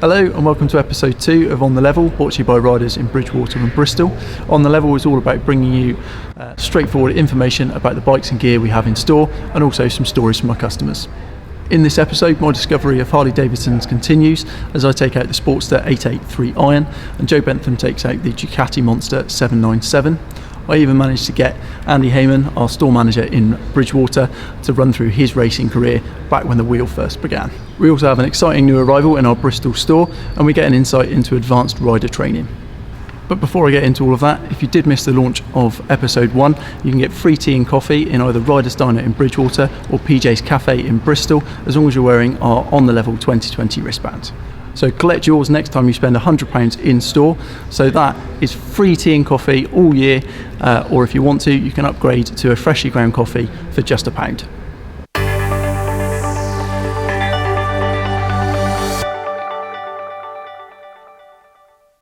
Hello and welcome to episode 2 of On The Level, brought to you by riders in Bridgwater and Bristol. On The Level is all about bringing you straightforward information about the bikes and gear we have in store, and also some stories from our customers. In this episode, my discovery of Harley-Davidson's continues as I take out the Sportster 883 Iron and Joe Bentham takes out the Ducati Monster 797. I even managed to get Andy Hayman, our store manager in Bridgwater, to run through his racing career back when the wheel first began. We also have an exciting new arrival in our Bristol store, and we get an insight into advanced rider training. But before I get into all of that, if you did miss the launch of episode 1, you can get free tea and coffee in either Riders Diner in Bridgwater or PJ's Cafe in Bristol, as long as you're wearing our On The Level 2020 wristband. So collect yours next time you spend £100 in store. So that is free tea and coffee all year, or if you want to, you can upgrade to a freshly ground coffee for just £1.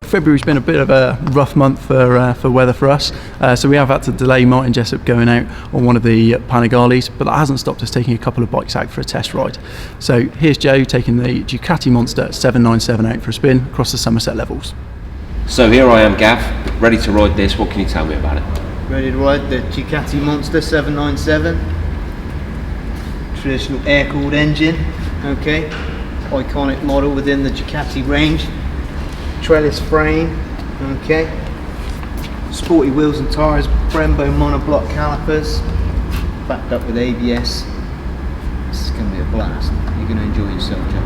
February's been a bit of a rough month for weather for us, so we have had to delay Martin Jessup going out on one of the Panigales, but that hasn't stopped us taking a couple of bikes out for a test ride. So here's Joe taking the Ducati Monster 797 out for a spin across the Somerset Levels. So here I am, Gav, ready to ride this. What can you tell me about it? Ready to ride the Ducati Monster 797. Traditional air-cooled engine, okay. Iconic model within the Ducati range. Trellis frame, okay. Sporty wheels and tyres, Brembo monoblock calipers, backed up with ABS. This is going to be a blast. You're going to enjoy yourself, Joe.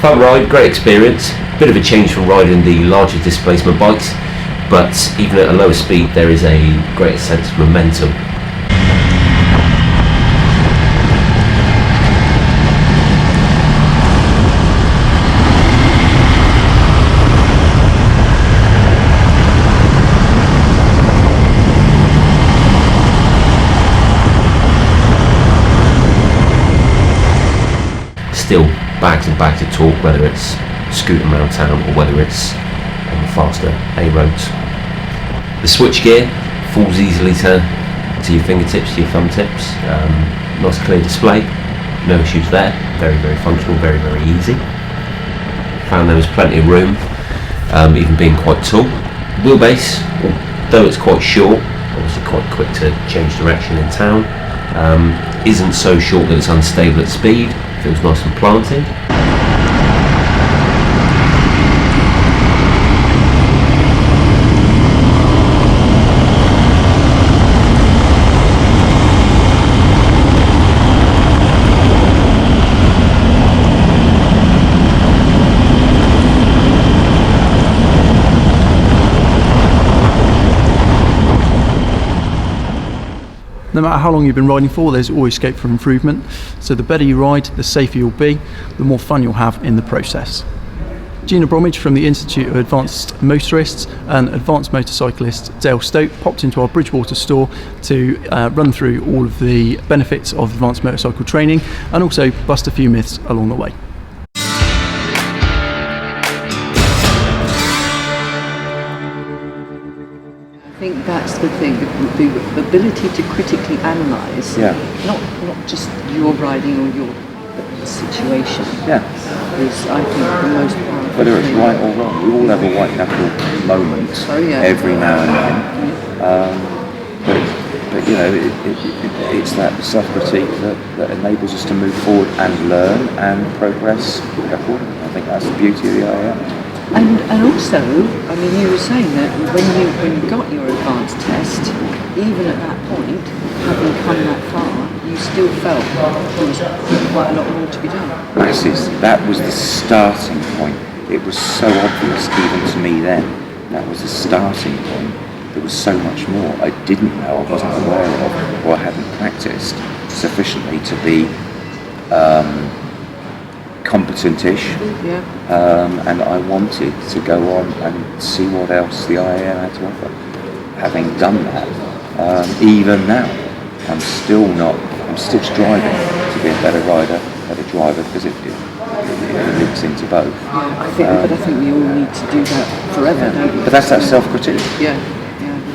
Fun ride, great experience. Bit of a change from riding the larger displacement bikes, but even at a lower speed there is a great sense of momentum. Still bags and bags of torque, whether it's scooting around town or whether it's on the faster A roads. The switch gear falls easily to your fingertips, to your thumb tips. Nice clear display, no issues there. Very, very functional, very, very easy. Found there was plenty of room, even being quite tall. Wheelbase, although it's quite short, obviously quite quick to change direction in town, isn't so short that it's unstable at speed. Feels nice and planted. No matter how long you've been riding for, there's always scope for improvement. So the better you ride, the safer you'll be, the more fun you'll have in the process. Gina Bromage from the Institute of Advanced Motorists and advanced motorcyclist Dale Stote popped into our Bridgwater store to run through all of the benefits of advanced motorcycle training and also bust a few myths along the way. I think that's the thing, the ability to critically analyse, not just your riding or your situation, is, I think, the most powerful whether it's thing. right or wrong. We all have a white knuckle moment every now and then. But you know, it's that self-critique that enables us to move forward and learn and progress accordingly. I think that's the beauty of the IAM. And also, I mean, you were saying that when you got your advanced test, even at that point, having come that far, you still felt there was quite a lot more to be done. That was the starting point. It was so obvious, even to me then. That was the starting point. There was so much more I didn't know, I wasn't aware of, or I hadn't practiced sufficiently to be competent-ish, and I wanted to go on and see what else the IAM had to offer. Having done that, even now, I'm still striving to be a better rider, better driver, because it links into both. Yeah, I think we all need to do that forever, don't we? But that's that self-critique. Yeah.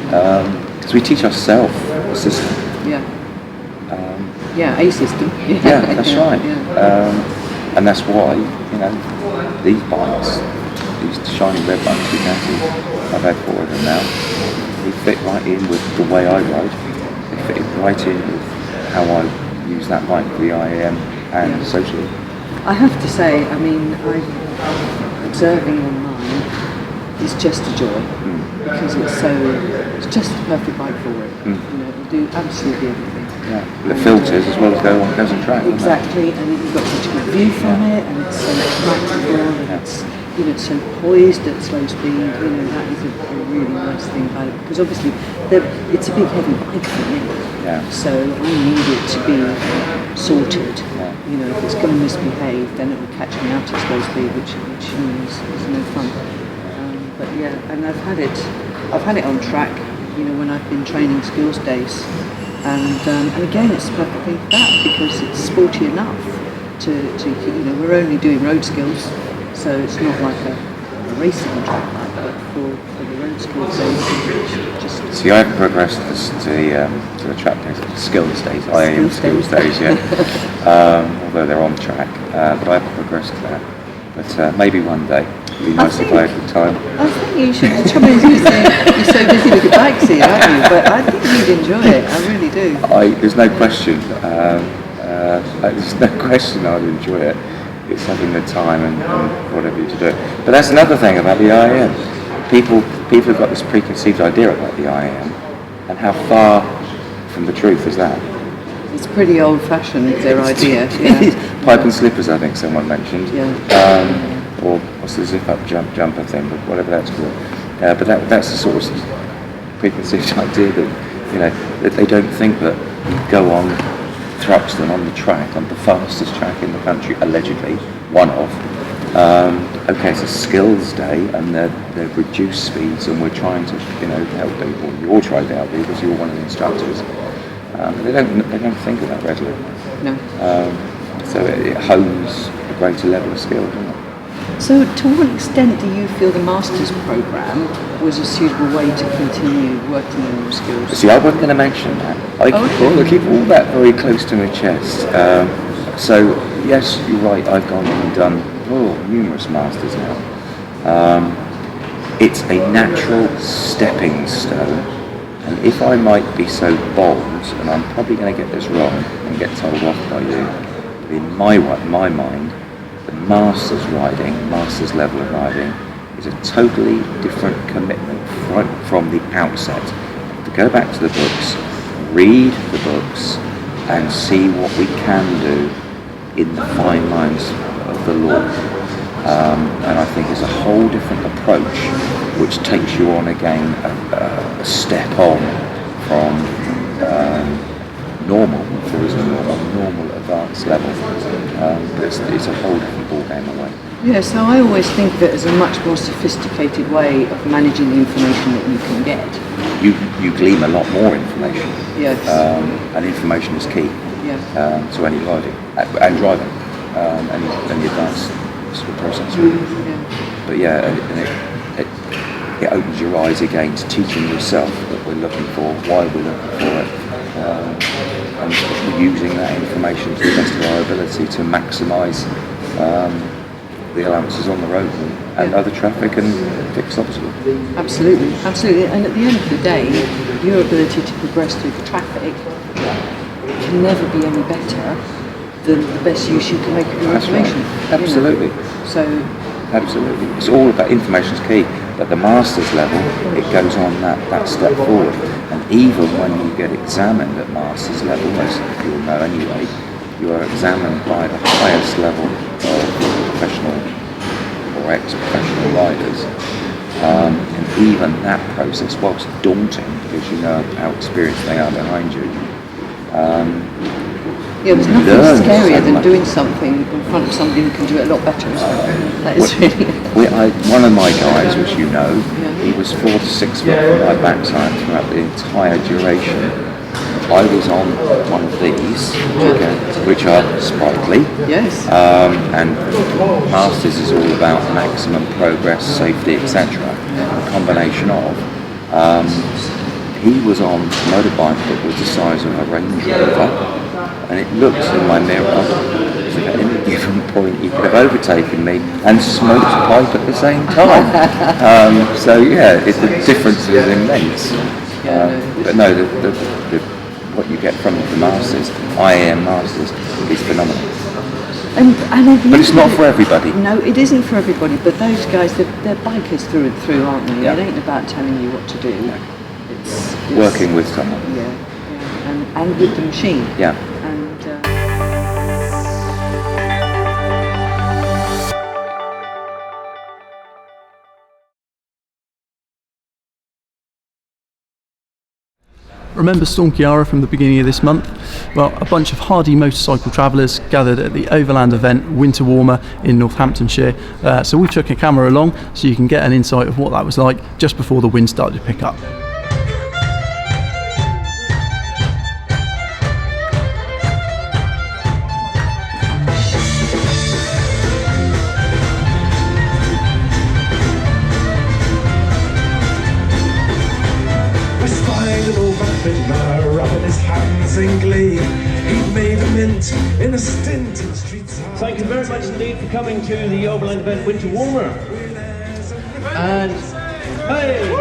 because we teach ourselves the system. Yeah. A system. Yeah, that's right. Yeah. And that's why, these bikes, these shiny red bikes I've had 4 of them now, they fit right in with the way I ride. They fit right in with how I use that bike for the IAM and socially. I have to say, observing on mine is just a joy because it's just the perfect bike for it. It'll do absolutely everything. Yeah, the filters as well as goes on track. Exactly, and you've got such a good view from it, and it's so practical, and it's so poised at slow speed. That is a really nice thing about it because obviously it's a big heavy bike for me. Yeah. So I need it to be sorted. Yeah. If it's going to misbehave, then it will catch me out at slow speed, which is no fun. But yeah, and I've had it on track. When I've been training skills days. And again, it's a perfect thing for that because it's sporty enough to we're only doing road skills, so it's not like a racing track bike, but for the road skills days, just. See, I've progressed to the track days, skills days, IAM skills days, although they're on track, but I've progressed to that. But maybe one day. It'd be nice if I had the time. I think you should. The trouble is you're so busy with the bikes here, aren't you? But I think you'd enjoy it. I really do. There's no question. There's no question I'd enjoy it. It's having the time and whatever to do it. But that's another thing about the IAM. People have got this preconceived idea about the IAM, and how far from the truth is that? It's pretty old-fashioned, their idea. Yeah. Pipe and slippers, I think someone mentioned. Yeah. Or what's the zip-up jumper thing, but whatever that's called. But that's the sort of preconceived idea that they don't think that you go on Thruxton on the track, on the fastest track in the country, allegedly, one of. Okay, it's a skills day, and they're reduced speeds, and we're trying to help people. You're trying to help people because you're one of the instructors. They don't think of that readily. No. So it hones a greater level of skill, doesn't it? So to what extent do you feel the Masters programme was a suitable way to continue working on your skills? See, I wasn't going to mention that. I keep all that very close to my chest. So, yes, you're right, I've gone and done numerous Masters now. It's a natural stepping stone, and if I might be so bold, and I'm probably going to get this wrong and get told off by you, but in my mind, the Masters level of riding is a totally different commitment from the outset. To go back to the books, read the books, and see what we can do in the fine lines of the law. And I think it's a whole different approach which takes you on again a step on from normal, if there is a normal advanced level. But it's a whole different ball game away. Yeah, so I always think of it as a much more sophisticated way of managing the information that you can get. You glean a lot more information. Yes. And information is key to any riding and driving and the advanced sort of process. But it opens your eyes again to teaching yourself what we're looking for, why we're looking for it, and using that information to the best of our ability to maximise the allowances on the road and other traffic and fixed obstacles. Absolutely. And at the end of the day, your ability to progress through the traffic can never be any better than the best use you can make of your information. Right. Absolutely. Absolutely. It's all about information's key. At the Masters level, it goes on that step forward. And even when you get examined at Masters level, as you'll know anyway, you are examined by the highest level of professional or ex-professional riders. And even that process, whilst daunting, because you know how experienced they are behind you, there's nothing scarier than doing something in front of somebody who can do it a lot better. That is one of my guys, which you know, he was 4 to 6 foot from my backside throughout the entire duration. I was on one of these, which are sprightly. Yes. And Masters is all about maximum progress, safety, etc. A combination of. he was on a motorbike that was the size of a Range Rover, and it looked in my mirror as if at any given point he could have overtaken me and smoked a pipe at the same time. So yeah, the difference is immense. But no, what you get from the Masters, IAM Masters, is phenomenal. But it's not for everybody. No, it isn't for everybody. But those guys, they're bikers through and through, aren't they? Yeah. It ain't about telling you what to do. No. It's working with someone. Yeah. And with the machine. Yeah. Remember Storm Chiara from the beginning of this month? Well, a bunch of hardy motorcycle travellers gathered at the Overland event Winter Warmer in Northamptonshire. So we took a camera along so you can get an insight of what that was like just before the wind started to pick up. Rubbing his hands in glee, he made a mint in a stint in the streets. Thank you very much indeed for coming to the Overland event Winter Warmer. And hey!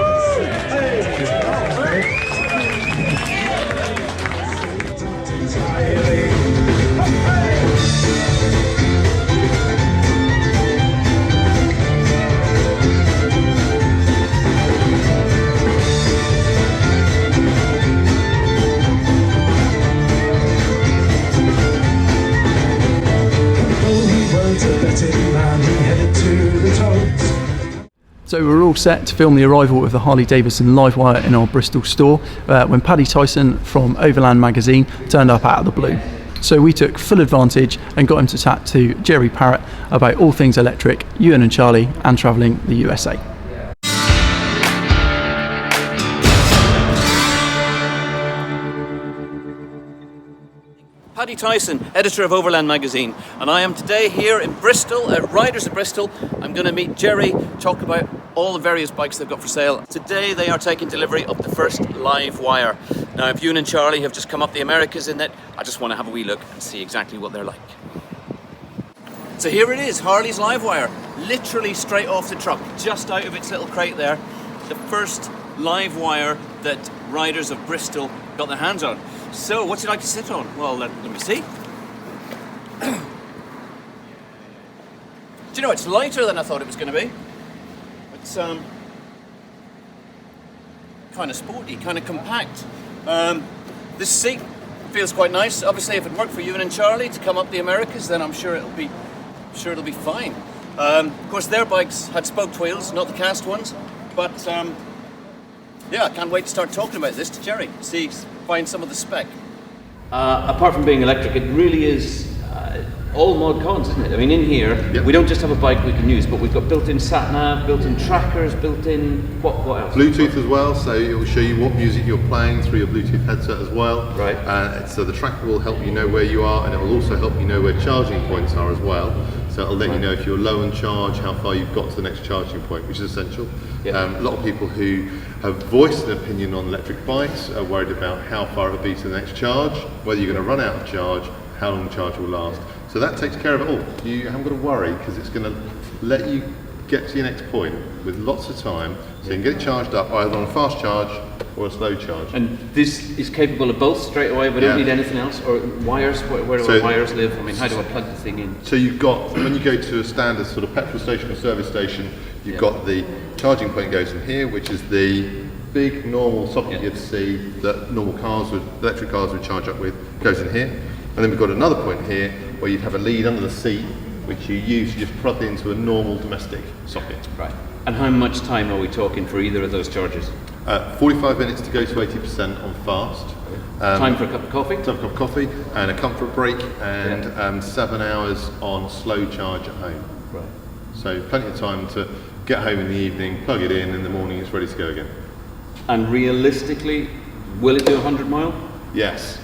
So we're all set to film the arrival of the Harley-Davidson LiveWire in our Bristol store when Paddy Tyson from Overland Magazine turned up out of the blue. So we took full advantage and got him to chat to Jerry Parrott about all things electric, Ewan and Charlie, and travelling the USA. Paddy Tyson, editor of Overland Magazine, and I am today here in Bristol at Riders of Bristol. I'm going to meet Jerry, talk about all the various bikes they've got for sale. Today they are taking delivery of the first LiveWire. Now, if Ewan and Charlie have just come up the Americas in it, I just want to have a wee look and see exactly what they're like. So here it is, Harley's LiveWire, literally straight off the truck, just out of its little crate there. The first LiveWire that Riders of Bristol got their hands on. So, what's it like to sit on? Well, let me see. Do you know, it's lighter than I thought it was going to be. It's kind of sporty, kind of compact. This seat feels quite nice. Obviously, if it worked for Ewan and Charlie to come up the Americas, then I'm sure it'll be fine. Of course, their bikes had spoked wheels, not the cast ones. But yeah, I can't wait to start talking about this to Jerry. Find some of the spec. Apart from being electric, it really is all mod cons, isn't it? I mean, in here, we don't just have a bike we can use, but we've got built-in sat-nav, built-in trackers, built-in what else? Bluetooth as well, so it will show you what music you're playing through your Bluetooth headset as well. Right. So the tracker will help you know where you are, and it will also help you know where charging points are as well. So it'll let you know if you're low on charge, how far you've got to the next charging point, which is essential. A lot of people who have voiced an opinion on electric bikes are worried about how far it'll be to the next charge, whether you're going to run out of charge, how long the charge will last. So that takes care of it all. You haven't got to worry, because it's going to let you get to your next point with lots of time, so you can get it charged up either on a fast charge or a slow charge. And this is capable of both straight away, but don't need anything else? Or wires, where do our wires live? I mean, how do I plug the thing in? So you've got, when you go to a standard sort of petrol station or service station, you've got the charging point goes in here, which is the big normal socket you'd see that electric cars would charge up with, goes in here. And then we've got another point here where you'd have a lead under the seat, which you use to just plug into a normal domestic socket. Right. And how much time are we talking for either of those charges? 45 minutes to go to 80% on fast. Time for a cup of coffee? Time for a cup of coffee and a comfort break, and 7 hours on slow charge at home. Right. So plenty of time to get home in the evening, plug it in the morning it's ready to go again. And realistically, will it do 100 mile? Yes.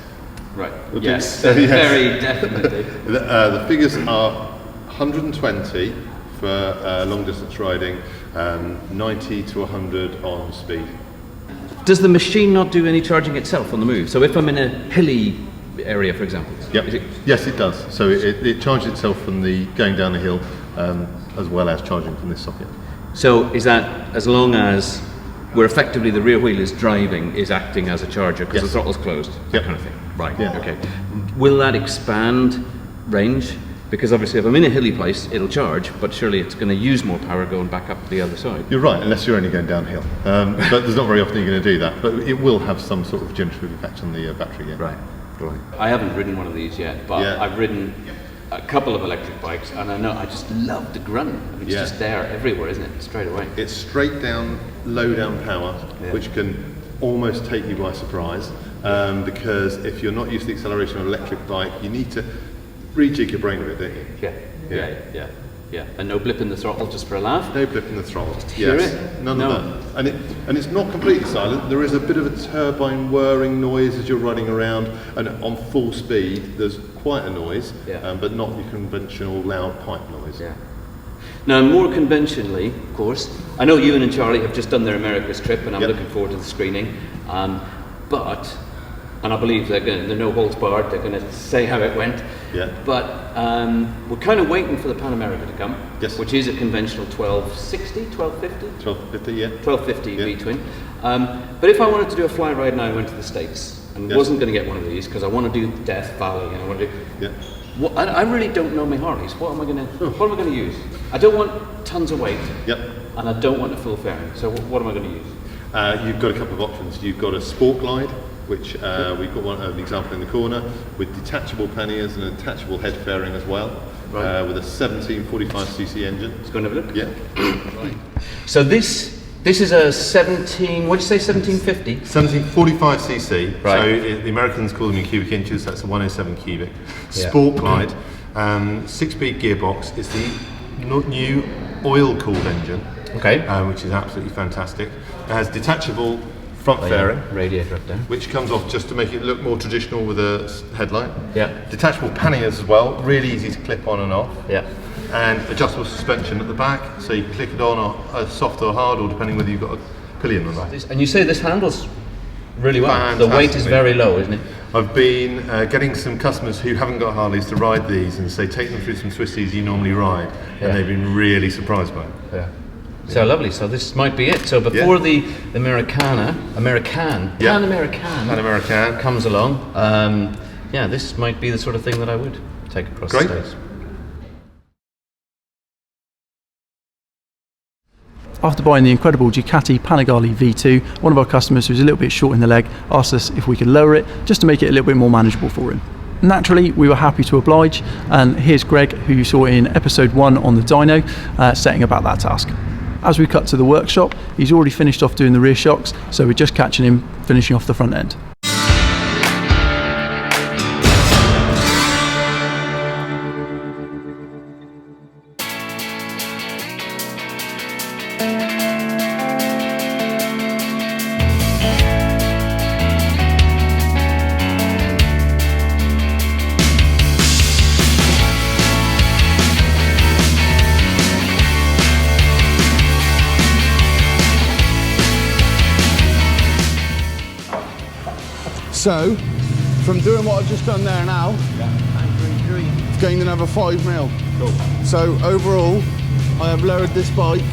Right. Yes. Very definitely. The figures are 120 for long distance riding, 90 to 100 on speed. Does the machine not do any charging itself on the move? So if I'm in a hilly area, for example? Yep. Yes, it does. So it charges itself from the going down the hill, as well as charging from this socket. So is that as long as where effectively the rear wheel is driving is acting as a charger because the throttle's closed, that kind of thing? Right, okay. Will that expand range? Because obviously if I'm in a hilly place, it'll charge, but surely it's going to use more power going back up the other side. You're right, unless you're only going downhill. But there's not very often you're going to do that. But it will have some sort of generative effect on the battery, yeah. Right. I haven't ridden one of these yet, but I've ridden a couple of electric bikes, and I know I just love the grunt. I mean, it's just there everywhere, isn't it? Straight away. It's straight down, low down power, which can almost take you by surprise. Because if you're not used to the acceleration of an electric bike, you need to rejig your brain a bit, don't you? Yeah. And no blip in the throttle just for a laugh? No blip in the throttle. Hear it? None of that. And it's not completely silent. There is a bit of a turbine whirring noise as you're riding around, and on full speed there's quite a noise, but not your conventional loud pipe noise. Yeah. Now, more conventionally, of course, I know Ewan and Charlie have just done their America's trip, and I'm looking forward to the screening. And I believe they're no holds barred. They're going to say how it went. Yeah. But we're kind of waiting for the Pan America to come, which is a conventional 1260, 1250? 1250, yeah. 1250 V-twin. But if I wanted to do a fly ride now, I went to the States and wasn't going to get one of these because I want to do Death Valley and I want to do. I really don't know my Harleys. What am I going to use? I don't want tons of weight. And I don't want a full fairing. So what am I going to use? You've got a couple of options. You've got a Sport Glide, which we've got an example in the corner with detachable panniers and a detachable head fairing as well, with a 1745cc engine. Let's go and have a look. Yeah. Right. So this is a 17. What did you say? 1750. 1745cc. Right. So the Americans call them in cubic inches. That's a 107 cubic. Sport Glide, 6-speed gearbox. It's the new oil-cooled engine. Which is absolutely fantastic. It has detachable front fairing, radiator up there, which comes off just to make it look more traditional with a headlight. Yeah. Detachable panniers as well, really easy to clip on and off. Yeah. And adjustable suspension at the back, so you can click it on or soft or hard, or depending whether you've got a pillion or not. And you say this handles really well. Fantastic. The weight is very low, isn't it? I've been getting some customers who haven't got Harleys to ride these and say take them through some Swisties you normally ride, and they've been really surprised by it. Yeah. So lovely. So this might be it. So before the Pan American comes along, this might be the sort of thing that I would take across the States. After buying the incredible Ducati Panigale V2, one of our customers who's a little bit short in the leg asked us if we could lower it just to make it a little bit more manageable for him. Naturally, we were happy to oblige, and here's Greg, who you saw in episode 1 on the dyno, setting about that task. As we cut to the workshop, he's already finished off doing the rear shocks, so we're just catching him finishing off the front end. So, from doing what I've just done there now, I've gained another 5 mil. Cool. So overall, I have lowered this bike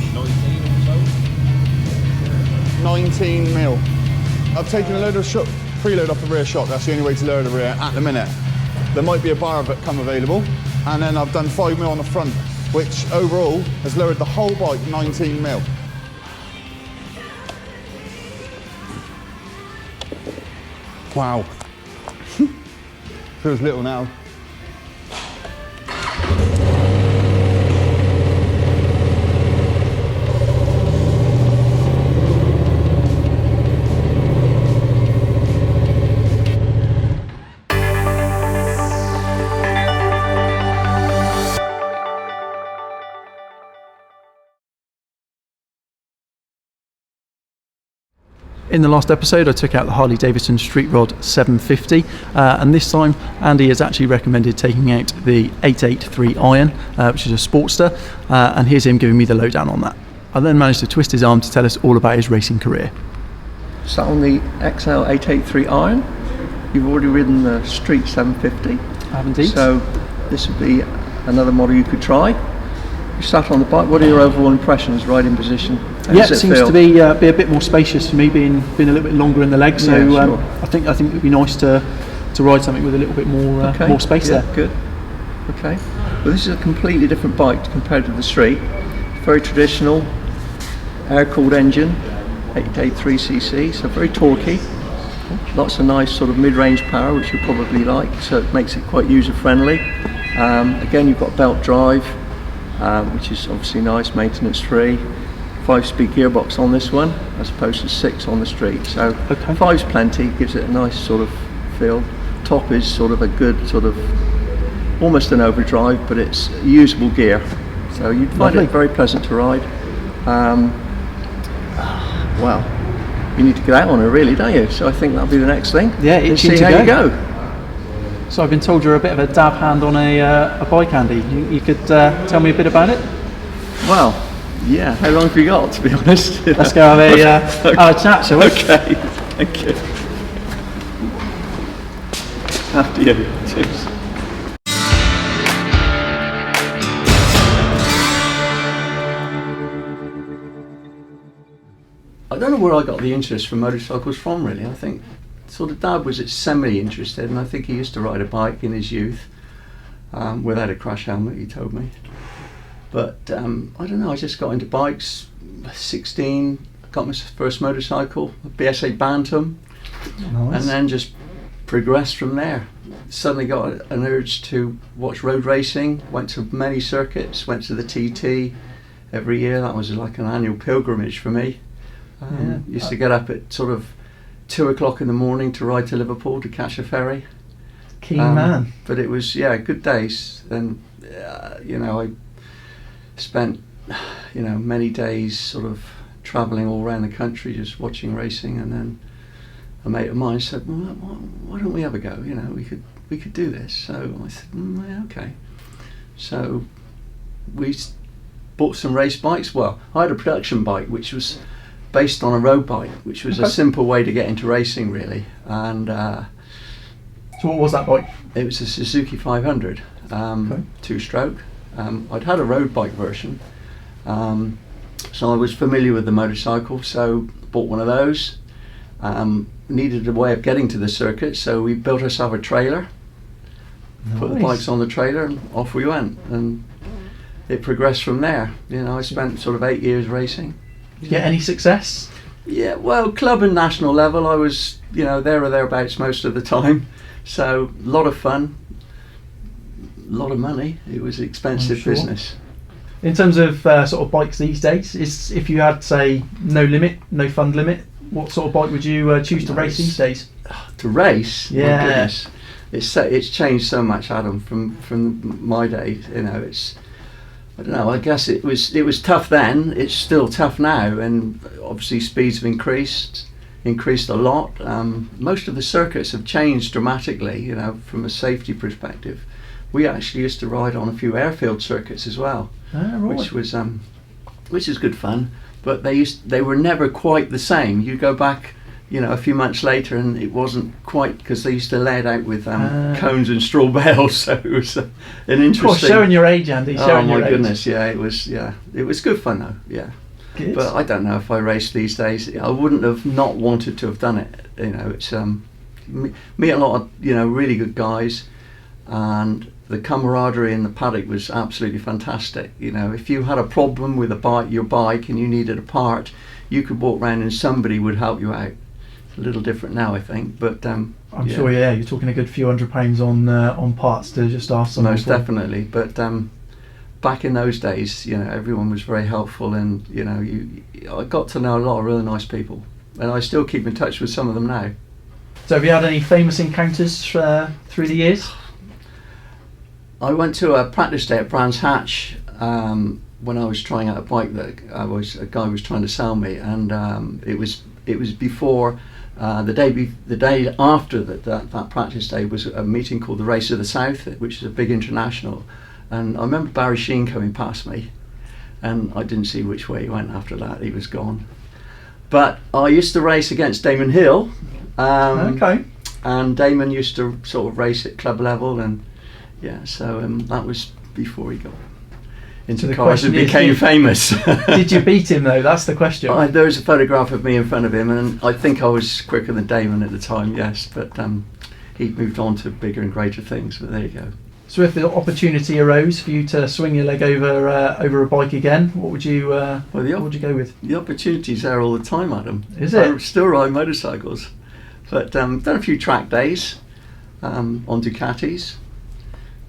19 mil. I've taken a load of preload off the rear shock. That's the only way to lower the rear at the minute. There might be a bar that come available, and then I've done 5 mil on the front, which overall has lowered the whole bike 19 mil. Wow. Feels little now. In the last episode, I took out the Harley-Davidson Street Rod 750, and this time Andy has actually recommended taking out the 883 iron, which is a Sportster, and here's him giving me the lowdown on that. I then managed to twist his arm to tell us all about his racing career. sat on the XL 883 Iron. You've already ridden the Street 750. I have indeed. So this would be another model you could try. You sat on the bike. What are your overall impressions, riding position? How Yeah, does it seems feel? to be a bit more spacious for me, being a little bit longer in the leg. So Yeah, sure. I think it would be nice to ride something with a little bit more space yeah, there. Good. Okay. Well, this is a completely different bike compared to the Street. Very traditional, air-cooled engine, 883cc, so very torquey. Lots of nice sort of mid-range power, which you probably like, so it makes it quite user-friendly. Again, you've got belt drive, which is obviously nice, maintenance-free. 5-speed gearbox on this one, as opposed to 6 on the Street. So 5's plenty, gives it a nice sort of feel. Top is sort of a good sort of, almost an overdrive, but it's usable gear. So you'd find Lovely. it very pleasant to ride. Well, you need to get out on it really, don't you? So I think that'll be the next thing. Yeah, Let's itching see to how go. you go. So I've been told you're a bit of a dab hand on a bike, Andy. You could tell me a bit about it? Well, yeah. How long have you got, to be honest? Let's go have a chat, shall we? Okay, thank you. After you. Cheers. I don't know where I got the interest for motorcycles from, really. I think sort of Dad was semi-interested, and I think he used to ride a bike in his youth without a crash helmet, he told me. But I don't know, I just got into bikes. 16, got my first motorcycle, a BSA Bantam, Nice. and then just progressed from there. Suddenly got an urge to watch road racing, went to many circuits, went to the TT every year. That was like an annual pilgrimage for me. Used to get up at sort of 2 o'clock in the morning to ride to Liverpool to catch a ferry. Keen man. But it was, good days. And, I spent, many days sort of travelling all around the country just watching racing. And then a mate of mine said, well, why don't we have a go? We could do this. So I said, yeah, okay. So we bought some race bikes. Well, I had a production bike which was based on a road bike, which was a simple way to get into racing, really. And So what was that bike? it was a Suzuki 500, 2-stroke. I'd had a road bike version, so I was familiar with the motorcycle, so bought one of those. Needed a way of getting to the circuit, so we built ourselves a trailer, put the Nice. bikes on the trailer, and off we went. And it progressed from there. I spent sort of 8 years racing. Did you get any success? Yeah, well, club and national level, I was, there or thereabouts most of the time. So, a lot of fun, a lot of money. It was an expensive I'm sure. business. In terms of sort of bikes these days, if you had, say, no limit, no fund limit, what sort of bike would you choose to race these days? To race, Yeah. my goodness, it's changed so much, Adam, from my days. It's, I don't know. I guess it was tough then. It's still tough now, and obviously speeds have increased a lot. Most of the circuits have changed dramatically. From a safety perspective, we actually used to ride on a few airfield circuits as well, which is good fun. But they were never quite the same. You go back, a few months later, and it wasn't quite, because they used to lay it out with cones and straw bales. So it was an interesting. Of course, showing your age, Andy. Oh my goodness, it was good fun though, yeah. Good. But I don't know if I raced these days. I wouldn't have not wanted to have done it. It's meet a lot of really good guys, and the camaraderie in the paddock was absolutely fantastic. If you had a problem with your bike and you needed a part, you could walk around and somebody would help you out. It's a little different now, I think, but I'm sure, you're talking a good few £100 on parts to just ask someone. most definitely. But back in those days, everyone was very helpful, and I got to know a lot of really nice people, and I still keep in touch with some of them now. So have you had any famous encounters through the years? I went to a practice day at Brands Hatch when I was trying out a bike that a guy was trying to sell me, and it was before the day after that practice day was a meeting called the Race of the South, which is a big international. And I remember Barry Sheen coming past me, and I didn't see which way he went after that. He was gone. But I used to race against Damon Hill. Okay. And Damon used to sort of race at club level, and so that was before he got into the cars and question is, became famous. Did you beat him though? That's the question. There's a photograph of me in front of him, and I think I was quicker than Damon at the time, yes, but he'd moved on to bigger and greater things, but there you go. So if the opportunity arose for you to swing your leg over a bike again, what would you what would you go with? The opportunity's there all the time, Adam. Is it? I still ride motorcycles, but done a few track days on Ducatis,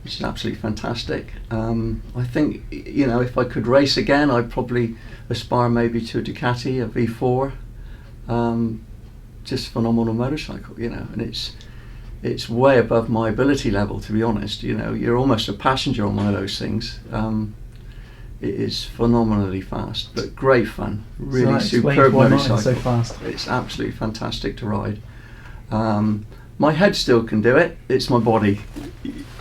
which is absolutely fantastic. I think, if I could race again, I'd probably aspire maybe to a Ducati, a V4. Just phenomenal motorcycle, and it's way above my ability level, to be honest. You're almost a passenger on one of those things. It is phenomenally fast, but great fun. Really superb motorcycle. So fast. It's absolutely fantastic to ride. My head still can do it. It's my body.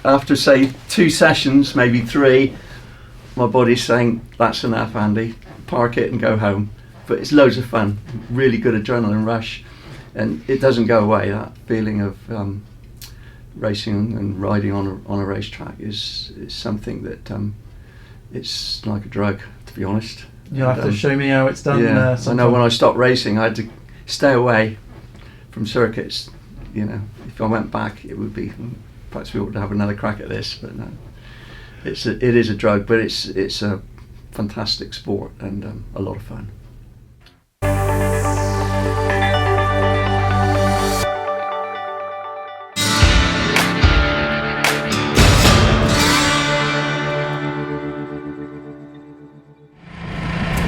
After say 2 sessions, maybe 3, my body's saying that's enough, Andy. Park it and go home. But it's loads of fun. Really good adrenaline rush, and it doesn't go away. That feeling of racing and riding on a racetrack is something that it's like a drug, to be honest. You'll have to show me how it's done. Yeah, I know when I stopped racing, I had to stay away from circuits. If I went back, it would be perhaps we ought to have another crack at this. But no, it is a drug, but it's a fantastic sport and a lot of fun.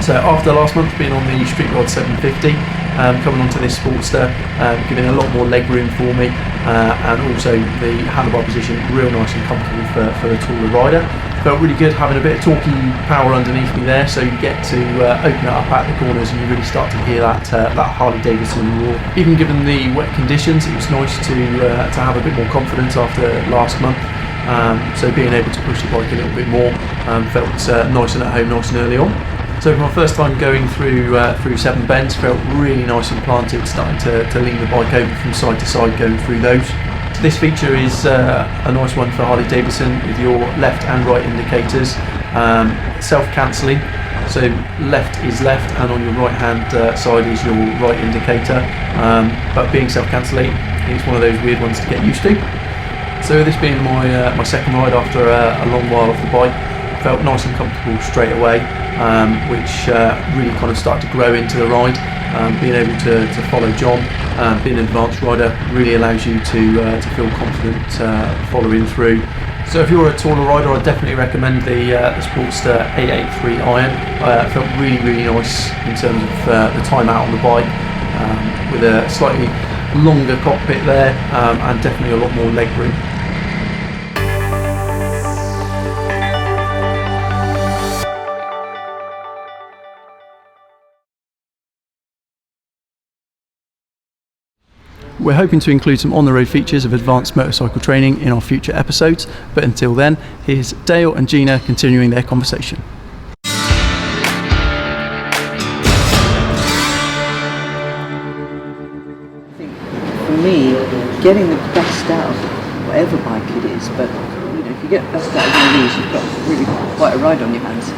So after last month being on the Street Rod 750, coming onto this Sportster, giving a lot more leg room for me, and also the handlebar position real nice and comfortable for the taller rider. Felt really good having a bit of torquey power underneath me there, so you get to open it up at the corners and you really start to hear that Harley-Davidson roar. Even given the wet conditions, it was nice to have a bit more confidence after last month. So being able to push the bike a little bit more felt nice and at home, nice and early on. So for my first time going through 7 bends, felt really nice and planted, starting to lean the bike over from side to side going through those. This feature is a nice one for Harley-Davidson with your left and right indicators, self-cancelling, so left is left and on your right hand side is your right indicator, but being self-cancelling, it's one of those weird ones to get used to. So this being my second ride after a long while off the bike, felt nice and comfortable straight away, which really kind of started to grow into the ride. Being able to follow John, being an advanced rider, really allows you to feel confident following through. So if you're a taller rider, I'd definitely recommend the Sportster 883 Iron. Felt really nice in terms of the time out on the bike, with a slightly longer cockpit there, and definitely a lot more leg room. We're hoping to include some on-the-road features of advanced motorcycle training in our future episodes, but until then, here's Dale and Gina continuing their conversation. I think for me, getting the best out of whatever bike it is, but if you get the best out of one of these, you've got really quite a ride on your hands.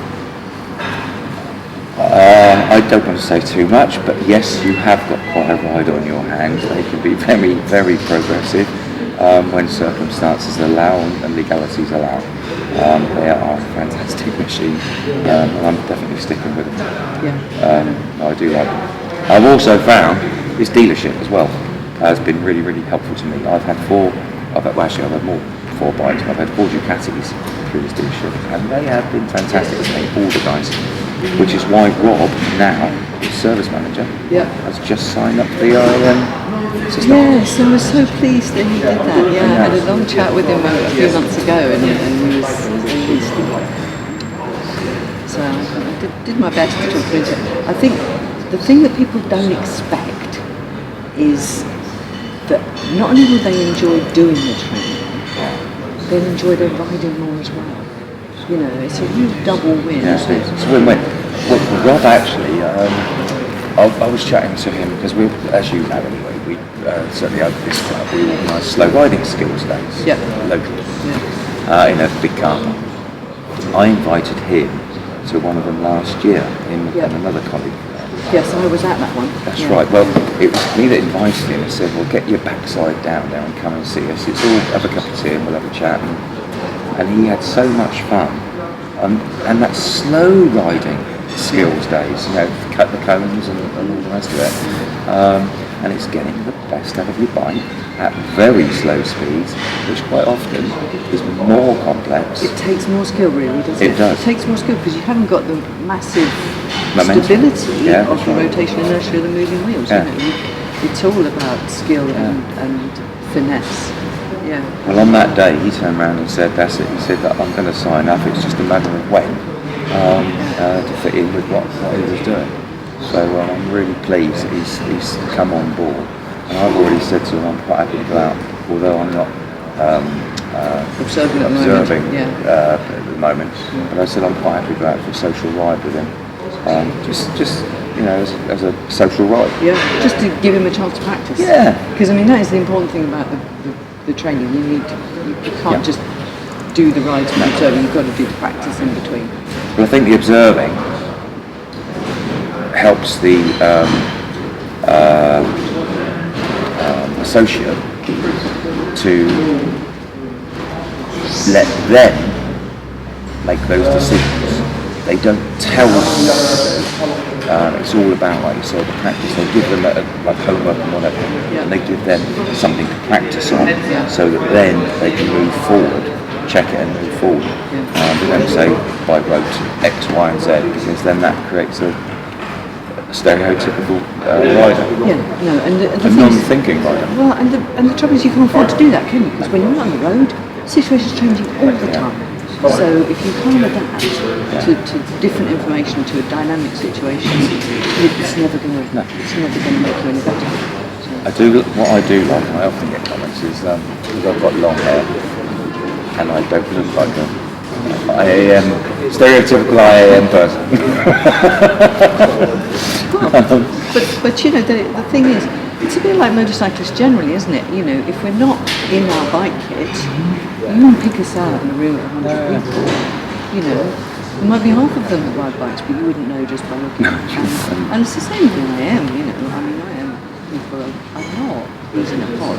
I don't want to say too much, but yes, you have got quite a ride on your hands. They can be very, very progressive when circumstances allow and legalities allow. They are a fantastic machine, and I'm definitely sticking with them. Yeah. I do like them. I've also found this dealership as well has been really, really helpful to me. I've had 4 bikes. I've had 4 Ducatis through this dealership, and they have been fantastic to me, all the guys. Which is why Rob, now the service manager, has just signed up for the IAM system. Yes, I was so pleased that he did that. Yeah, I had a long chat with him a few months ago, and he was so I did my best to talk him into it. I think the thing that people don't expect is that not only will they enjoy doing the training, they'll enjoy their riding more as well. It's a real double win, isn't it? It's a win-win. Well, Rob actually, I was chatting to him because we, as you know anyway, we certainly over this club we organise slow riding skills days locally in a big car park. I invited him to one of them last year, him and another colleague. Yes, I was at that one. That's right. Well, it was me that invited him and said, well, get your backside down there and come and see us. It's all, have a cup of tea and we'll have a chat. And he had so much fun. And that slow riding skills days, you know, cut the cones and all the rest of it. And it's getting the best out of your bike at very slow speeds, which quite often is more complex. It takes more skill, really, doesn't it? It does. It takes more skill because you haven't got the massive momentum. stability Yeah, of the right. rotation inertia of the moving wheels. Yeah. You know, it's all about skill and finesse. Yeah. Well, on that day, he turned around and said, that's it. He said that I'm going to sign up. It's just a matter of when to fit in with what he was doing. So I'm really pleased he's come on board. And I've already said to him I'm quite happy to go out, although I'm not observing at the moment. But I said I'm quite happy to go out for a social ride with him. Just you know, as a social ride. Yeah, just to give him a chance to practice. Yeah. Because I mean that is the important thing about the training. You can't just do the rides and observing. You've got to do the practice in between. Well, I think the observing helps the associate to let them make those decisions. They don't tell them what to do. It's all about, like you said, the practice. They give them like homework and whatever, and they give them something to practice on, so that then they can move forward, check it and move forward. They don't say by rote X, Y, and Z, because then that creates a stereotypical rider. Yeah, no, and a non-thinking rider. Well, and the trouble is you can't afford to do that, can you? Because when you're on the road, situations changing all the time. So if you can't adapt to different information, to a dynamic situation, it's never going to make you any better. So. What I do like, and I often get comments, is because I've got long hair and I don't look like a stereotypical IAM person. but you know, the thing is, it's a bit like motorcyclists generally, isn't it? You know, if we're not in our bike kit, you won't pick us out in a room of 100 people. You know, there might be half of them that ride bikes, but you wouldn't know just by looking at them. And it's the same thing I am, you know. I mean, I am people are not using a pod.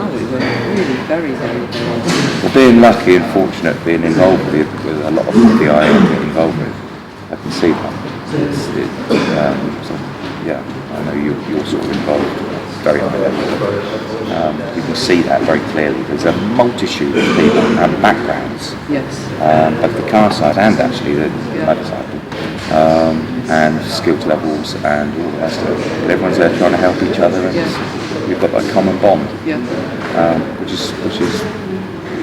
We're really very, very, very Well, being lucky and fortunate being involved with a lot of the I am getting involved with, I can see that. I know you're sort of involved very high level. You can see that very clearly. There's a multitude of people and backgrounds, both the car side and actually the motorcycle, and skills levels and all the rest of it. But everyone's there trying to help each other, and we've got a common bond, which is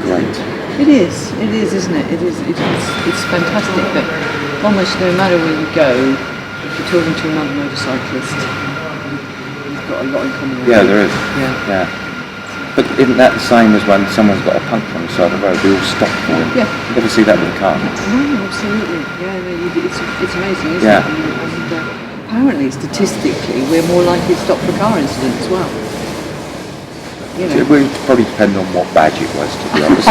great. It is, isn't it? It's fantastic that almost no matter where you go, if you're talking to another motorcyclist, you've got a lot in common with Yeah, you. there is. Yeah. But isn't that the same as when someone's got a puncture on the side of the road? We all stop for them. Yeah. You never see that with a car. No, absolutely. Yeah, no, it's amazing, isn't it? And apparently, statistically, we're more likely to stop for a car incident as well. You know. It would probably depend on what badge it was, to be honest.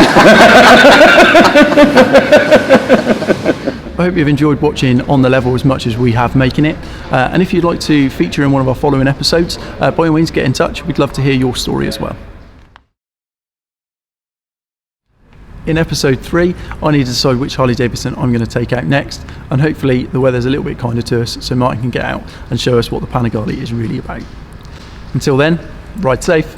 I hope you've enjoyed watching On The Level as much as we have making it. And if you'd like to feature in one of our following episodes, by all means get in touch. We'd love to hear your story as well. In episode 3, I need to decide which Harley-Davidson I'm going to take out next, and hopefully the weather's a little bit kinder to us so Martin can get out and show us what the Panigale is really about. Until then, ride safe.